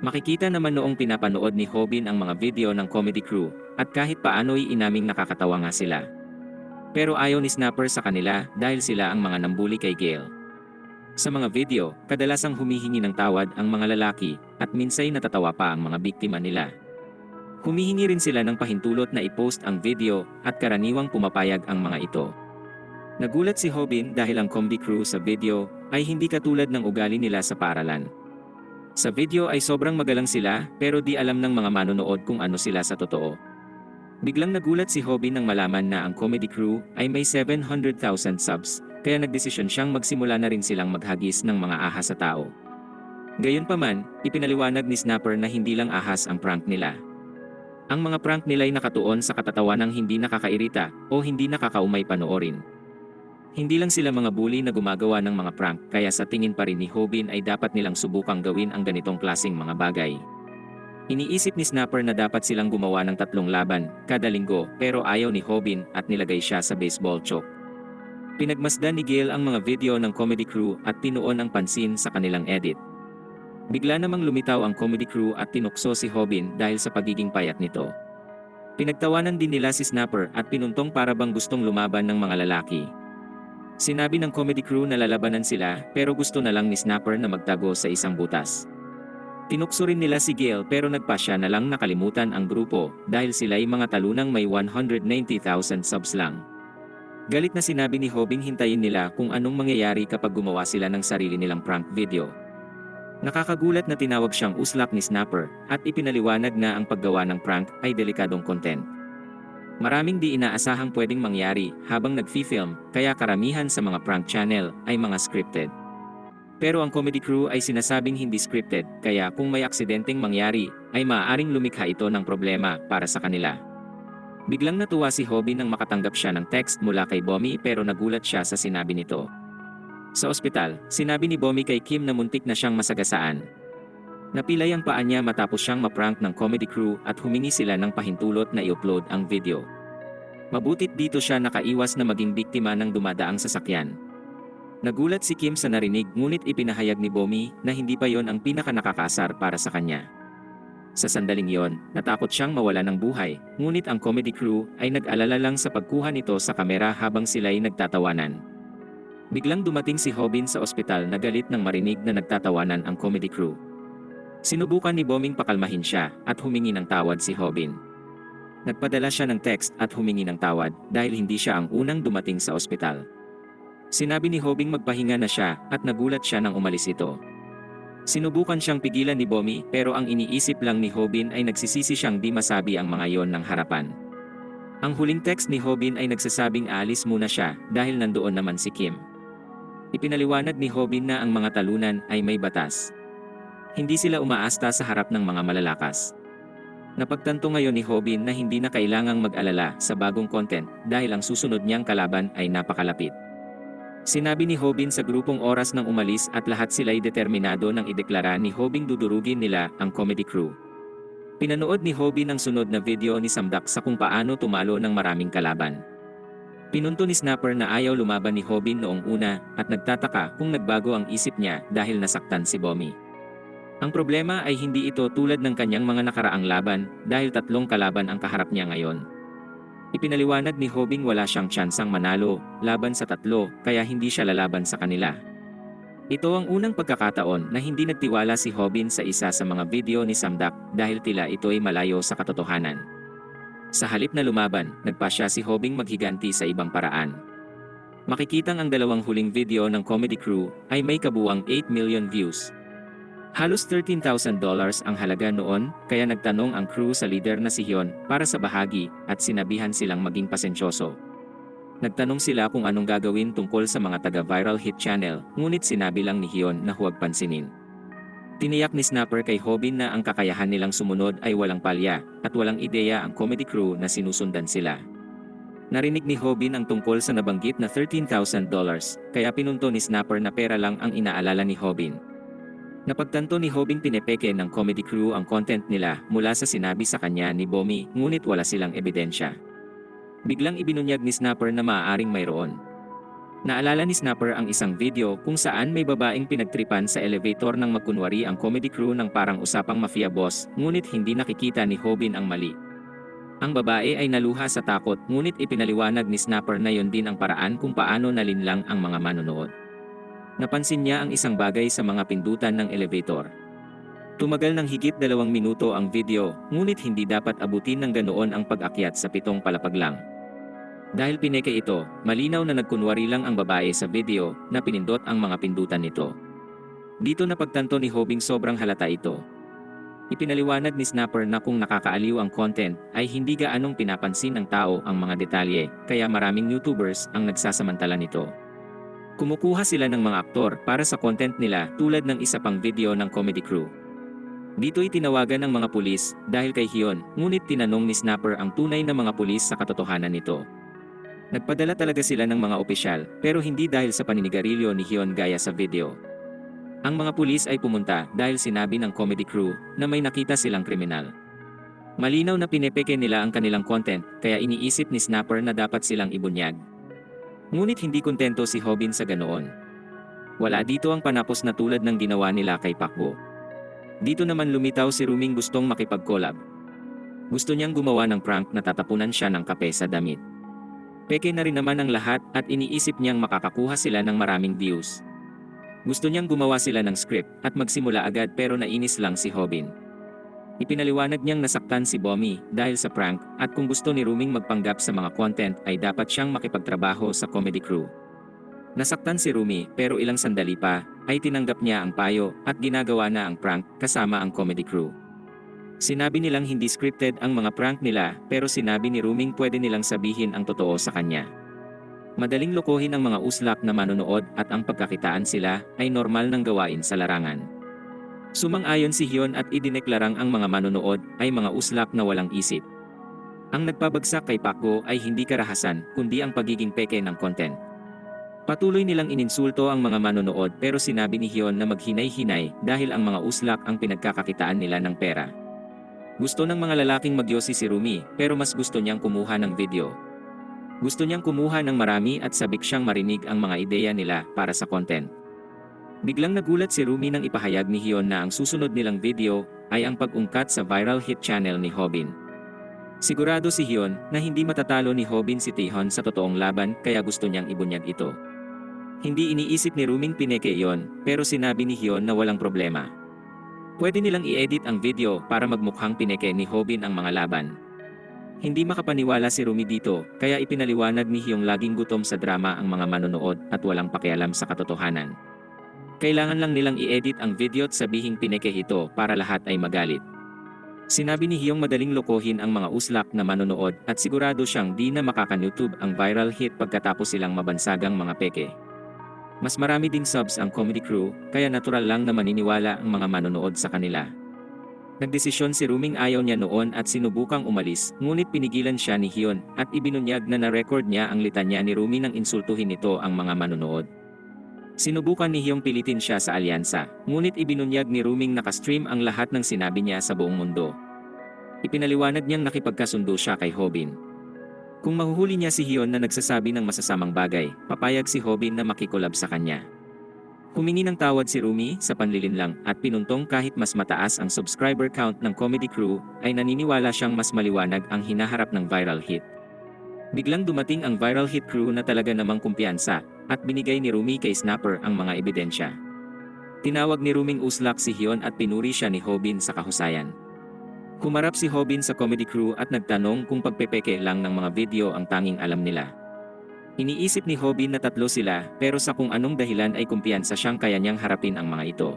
Makikita naman noong pinapanood ni Hobin ang mga video ng comedy crew, at kahit paano'y inaming nakakatawa nga sila. Pero ayaw ni Snapper sa kanila dahil sila ang mga nambuli kay Gail. Sa mga video, kadalasang humihingi ng tawad ang mga lalaki at minsay natatawa pa ang mga biktima nila. Humihingi rin sila ng pahintulot na i-post ang video at karaniwang pumapayag ang mga ito. Nagulat si Hobin dahil ang comedy crew sa video ay hindi katulad ng ugali nila sa paaralan. Sa video ay sobrang magalang sila pero di alam ng mga manonood kung ano sila sa totoo. Biglang nagulat si Hobin nang malaman na ang comedy crew ay may 700,000 subs, kaya nagdesisyon siyang magsimula na rin silang maghagis ng mga ahas sa tao. Gayunpaman, ipinaliwanag ni Snapper na hindi lang ahas ang prank nila. Ang mga prank nila ay nakatuon sa katatawanang hindi nakakairita o hindi nakakaumay panoorin. Hindi lang sila mga bully na gumagawa ng mga prank, kaya sa tingin pa rin ni Hobin ay dapat nilang subukang gawin ang ganitong klaseng mga bagay. Iniisip ni Snapper na dapat silang gumawa ng 3 laban kada linggo pero ayaw ni Hobin at nilagay siya sa baseball choke. Pinagmasdan ni Gail ang mga video ng comedy crew at tinuon ang pansin sa kanilang edit. Bigla namang lumitaw ang comedy crew at tinukso si Hobin dahil sa pagiging payat nito. Pinagtawanan din nila si Snapper at pinuntong para bang gustong lumaban ng mga lalaki. Sinabi ng comedy crew na lalabanan sila pero gusto na lang ni Snapper na magtago sa isang butas. Tinukso rin nila si Gail pero nagpasya na lang nakalimutan ang grupo dahil sila'y mga talunang may 190,000 subs lang. Galit na sinabi ni Hobin hintayin nila kung anong mangyayari kapag gumawa sila ng sarili nilang prank video. Nakakagulat na tinawag siyang uslak ni Snapper at ipinaliwanag na ang paggawa ng prank ay delikadong content. Maraming di inaasahang pwedeng mangyari habang nagfi-film kaya karamihan sa mga prank channel ay mga scripted. Pero ang comedy crew ay sinasabing hindi scripted, kaya kung may aksidenteng mangyari, ay maaaring lumikha ito ng problema para sa kanila. Biglang natuwa si Hobin nang makatanggap siya ng text mula kay Bomi pero nagulat siya sa sinabi nito. Sa ospital, sinabi ni Bomi kay Kim na muntik na siyang masagasaan. Napilay ang paa niya matapos siyang maprank ng comedy crew at humingi sila ng pahintulot na i-upload ang video. Mabutit dito siya nakaiwas na maging biktima ng dumadaang sasakyan. Nagulat si Kim sa narinig ngunit ipinahayag ni Bomi na hindi pa yon ang pinakanakakasar para sa kanya. Sa sandaling yon, natakot siyang mawala ng buhay, ngunit ang comedy crew ay nag-alala lang sa pagkuha nito sa kamera habang sila'y nagtatawanan. Biglang dumating si Hobin sa ospital na galit nang marinig na nagtatawanan ang comedy crew. Sinubukan ni Boming pakalmahin siya at humingi ng tawad si Hobin. Nagpadala siya ng text at humingi ng tawad dahil hindi siya ang unang dumating sa ospital. Sinabi ni Hobing magpahinga na siya at nagulat siya nang umalis ito. Sinubukan siyang pigilan ni Bomi pero ang iniisip lang ni Hobin ay nagsisisi siyang di masabi ang mga yon ng harapan. Ang huling text ni Hobin ay nagsasabing aalis muna siya dahil nandoon naman si Kim. Ipinaliwanag ni Hobin na ang mga talunan ay may batas. Hindi sila umaasta sa harap ng mga malalakas. Napagtanto ngayon ni Hobin na hindi na kailangang mag-alala sa bagong content dahil ang susunod niyang kalaban ay napakalapit. Sinabi ni Hobin sa grupong oras nang umalis at lahat sila'y determinado nang ideklara ni Hobin dudurugin nila ang comedy crew. Pinanood ni Hobin ang sunod na video ni Samdak sa kung paano tumalo ng maraming kalaban. Pinunto ni Snapper na ayaw lumaban ni Hobin noong una at nagtataka kung nagbago ang isip niya dahil nasaktan si Bomi. Ang problema ay hindi ito tulad ng kanyang mga nakaraang laban dahil 3 kalaban ang kaharap niya ngayon. Ipinaliwanag ni Hobin wala siyang tsansang manalo laban sa 3 kaya hindi siya lalaban sa kanila. Ito ang unang pagkakataon na hindi nagtiwala si Hobin sa isa sa mga video ni Samdak dahil tila ito ay malayo sa katotohanan. Sa halip na lumaban, nagpasya si Hobin maghiganti sa ibang paraan. Makikitang ang 2 huling video ng comedy crew ay may kabuuang 8 million views. Halos $13,000 ang halaga noon, kaya nagtanong ang crew sa leader na si Hyun para sa bahagi at sinabihan silang maging pasensyoso. Nagtanong sila kung anong gagawin tungkol sa mga taga-viral hit channel, ngunit sinabi lang ni Hyun na huwag pansinin. Tiniyak ni Snapper kay Hobin na ang kakayahan nilang sumunod ay walang palya at walang ideya ang comedy crew na sinusundan sila. Narinig ni Hobin ang tungkol sa nabanggit na $13,000, kaya pinunto ni Snapper na pera lang ang inaalala ni Hobin. Napagtanto ni Hobin pinepeke ng comedy crew ang content nila mula sa sinabi sa kanya ni Bomi ngunit wala silang ebidensya. Biglang ibinunyag ni Snapper na maaaring mayroon. Naalala ni Snapper ang isang video kung saan may babaeng pinagtripan sa elevator nang magkunwari ang comedy crew ng parang usapang mafia boss, ngunit hindi nakikita ni Hobbin ang mali. Ang babae ay naluha sa takot, ngunit ipinaliwanag ni Snapper na yon din ang paraan kung paano nalinlang ang mga manonood. Napansin niya ang isang bagay sa mga pindutan ng elevator. Tumagal ng higit 2 minuto ang video, ngunit hindi dapat abutin ng ganoon ang pag-akyat sa 7 palapag lang. Dahil pineke ito, malinaw na nagkunwari lang ang babae sa video na pinindot ang mga pindutan nito. Dito napagtanto ni Hobbing sobrang halata ito. Ipinaliwanag ni Snapper na kung nakakaaliw ang content ay hindi gaanong pinapansin ng tao ang mga detalye, kaya maraming YouTubers ang nagsasamantala nito. Kumukuha sila ng mga aktor para sa content nila tulad ng isa pang video ng comedy crew. Dito'y tinawagan ng mga pulis dahil kay Hyun, ngunit tinanong ni Snapper ang tunay na mga pulis sa katotohanan nito. Nagpadala talaga sila ng mga opisyal pero hindi dahil sa paninigarilyo ni Hyun gaya sa video. Ang mga pulis ay pumunta dahil sinabi ng comedy crew na may nakita silang kriminal. Malinaw na pinepeke nila ang kanilang content kaya iniisip ni Snapper na dapat silang ibunyag. Ngunit hindi kontento si Hobbin sa ganoon. Wala dito ang panapos na tulad ng ginawa nila kay Pakbo. Dito naman lumitaw si Ruming gustong makipag-collab. Gusto niyang gumawa ng prank na tatapunan siya ng kape sa damit. Peke na rin naman ang lahat at iniisip niyang makakakuha sila ng maraming views. Gusto niyang gumawa sila ng script at magsimula agad pero nainis lang si Hobbin. Ipinaliwanag niyang nasaktan si Bommy dahil sa prank at kung gusto ni Ruming magpanggap sa mga content ay dapat siyang makipagtrabaho sa comedy crew. Nasaktan si Rumi pero ilang sandali pa ay tinanggap niya ang payo at ginagawa na ang prank kasama ang comedy crew. Sinabi nilang hindi scripted ang mga prank nila pero sinabi ni Ruming pwede nilang sabihin ang totoo sa kanya. Madaling lokohin ang mga uslak na manonood at ang pagkakitaan sila ay normal ng gawain sa larangan. Sumang-ayon si Hyun at idineklarang ang mga manonood ay mga uslak na walang isip. Ang nagpabagsak kay Pakbo ay hindi karahasan kundi ang pagiging peke ng content. Patuloy nilang ininsulto ang mga manonood pero sinabi ni Hyun na maghinay-hinay dahil ang mga uslak ang pinagkakakitaan nila ng pera. Gusto ng mga lalaking magyosi si Rumi pero mas gusto niyang kumuha ng video. Gusto niyang kumuha ng marami at sabik siyang marinig ang mga ideya nila para sa content. Biglang nagulat si Rumi nang ipahayag ni Hyun na ang susunod nilang video ay ang pag-ungkat sa viral hit channel ni Hobbin. Sigurado si Hyun na hindi matatalo ni Hobbin si Taehyun sa totoong laban kaya gusto niyang ibunyag ito. Hindi iniisip ni Ruming pineke iyon pero sinabi ni Hyun na walang problema. Pwede nilang i-edit ang video para magmukhang pineke ni Hobbin ang mga laban. Hindi makapaniwala si Rumi dito, kaya ipinaliwanag ni Hyung laging gutom sa drama ang mga manonood at walang pakialam sa katotohanan. Kailangan lang nilang i-edit ang video at sabihing pineke ito para lahat ay magalit. Sinabi ni Hyung madaling lokohin ang mga uslak na manonood at sigurado siyang di na makaka-YouTube ang viral hit pagkatapos silang mabansagang mga peke. Mas marami ding subs ang comedy crew, kaya natural lang na maniniwala ang mga manonood sa kanila. Nagdesisyon si Ruming ayaw niya noon at sinubukang umalis, ngunit pinigilan siya ni Hyun at ibinunyag na na-record niya ang litanya ni Rumi nang insultuhin nito ang mga manonood. Sinubukan ni Hyung pilitin siya sa alyansa, ngunit ibinunyag ni Ruming nakastream ang lahat ng sinabi niya sa buong mundo. Ipinaliwanag niyang nakipagkasundo siya kay Hobbin. Kung mahuhuli niya si Hyun na nagsasabi ng masasamang bagay, papayag si Hobbin na makikolab sa kanya. Humingi ng tawad si Rumi sa panlilinlang at pinuntong kahit mas mataas ang subscriber count ng comedy crew, ay naniniwala siyang mas maliwanag ang hinaharap ng viral hit. Biglang dumating ang viral hit crew na talaga namang kumpiyansa, at binigay ni Rumi kay Snapper ang mga ebidensya. Tinawag ni Ruming uslak si Hyun at pinuri siya ni Hobbin sa kahusayan. Humarap si Hobbin sa comedy crew at nagtanong kung pagpepeke lang ng mga video ang tanging alam nila. Iniisip ni Hobbin na 3 sila pero sa kung anong dahilan ay kumpiyansa siyang kaya niyang harapin ang mga ito.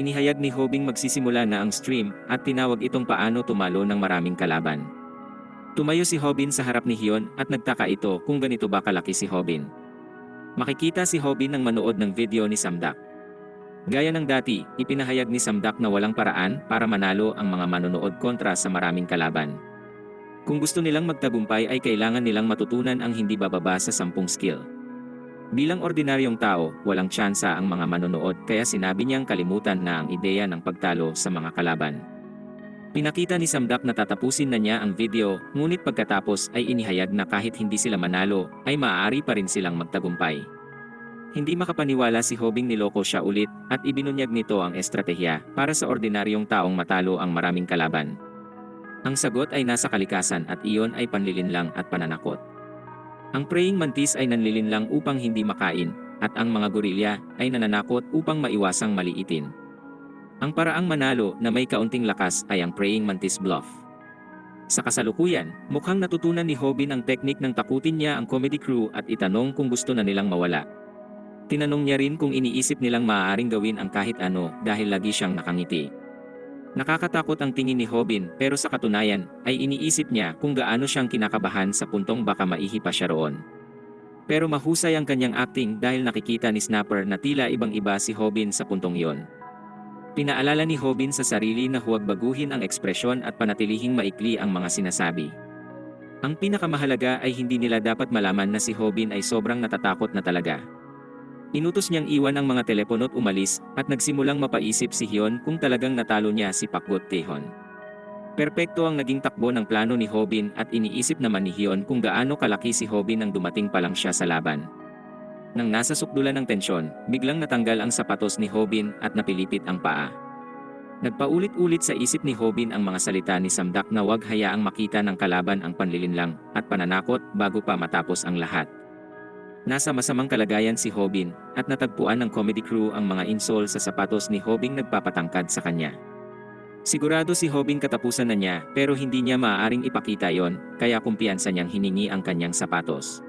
Inihayag ni Hobbin magsisimula na ang stream at tinawag itong paano tumalo ng maraming kalaban. Tumayo si Hobbin sa harap ni Hyun at nagtaka ito kung ganito ba kalaki si Hobbin. Makikita si Hobbin nang manood ng video ni Samdak. Gaya ng dati, ipinahayag ni Samdak na walang paraan para manalo ang mga manonood kontra sa maraming kalaban. Kung gusto nilang magtagumpay ay kailangan nilang matutunan ang hindi bababa sa 10 skill. Bilang ordinaryong tao, walang tsansa ang mga manonood kaya sinabi niyang kalimutan na ang ideya ng pagtalo sa mga kalaban. Pinakita ni Samdak na tatapusin na niya ang video, ngunit pagkatapos ay inihayag na kahit hindi sila manalo, ay maaari pa rin silang magtagumpay. Hindi makapaniwala si Hobing niloko siya ulit, at ibinunyag nito ang estratehiya para sa ordinaryong taong matalo ang maraming kalaban. Ang sagot ay nasa kalikasan at iyon ay panlilinlang at pananakot. Ang praying mantis ay nanlilinlang upang hindi makain, at ang mga gorilya ay nananakot upang maiwasang maliitin. Ang paraang manalo na may kaunting lakas ay ang praying mantis bluff. Sa kasalukuyan, mukhang natutunan ni Hobin ang teknik ng takutin niya ang comedy crew at itanong kung gusto na nilang mawala. Tinanong niya rin kung iniisip nilang maaaring gawin ang kahit ano dahil lagi siyang nakangiti. Nakakatakot ang tingin ni Hobin pero sa katunayan ay iniisip niya kung gaano siyang kinakabahan sa puntong baka maihi pa siya roon. Pero mahusay ang kanyang acting dahil nakikita ni Snapper na tila ibang-iba si Hobin sa puntong iyon. Pinaalala ni Hobin sa sarili na huwag baguhin ang ekspresyon at panatilihing maikli ang mga sinasabi. Ang pinakamahalaga ay hindi nila dapat malaman na si Hobin ay sobrang natatakot na talaga. Inutos niyang iwan ang mga telepono at umalis, at nagsimulang mapaisip si Hyun kung talagang natalo niya si Pakgot Taehon. Perpekto ang naging takbo ng plano ni Hobin at iniisip naman ni Hyun kung gaano kalaki si Hobin nang dumating pa lang siya sa laban. Nang nasa sukdulan ng tensyon, biglang natanggal ang sapatos ni Hobin at napilipit ang paa. Nagpaulit-ulit sa isip ni Hobin ang mga salita ni Samdak na huwag hayaang makita ng kalaban ang panlilinlang at pananakot bago pa matapos ang lahat. Nasa masamang kalagayan si Hobin at natagpuan ng comedy crew ang mga insole sa sapatos ni Hobin nagpapatangkad sa kanya. Sigurado si Hobin katapusan na niya pero hindi niya maaaring ipakita yon, kaya kumpiyansa niyang hiningi ang kanyang sapatos.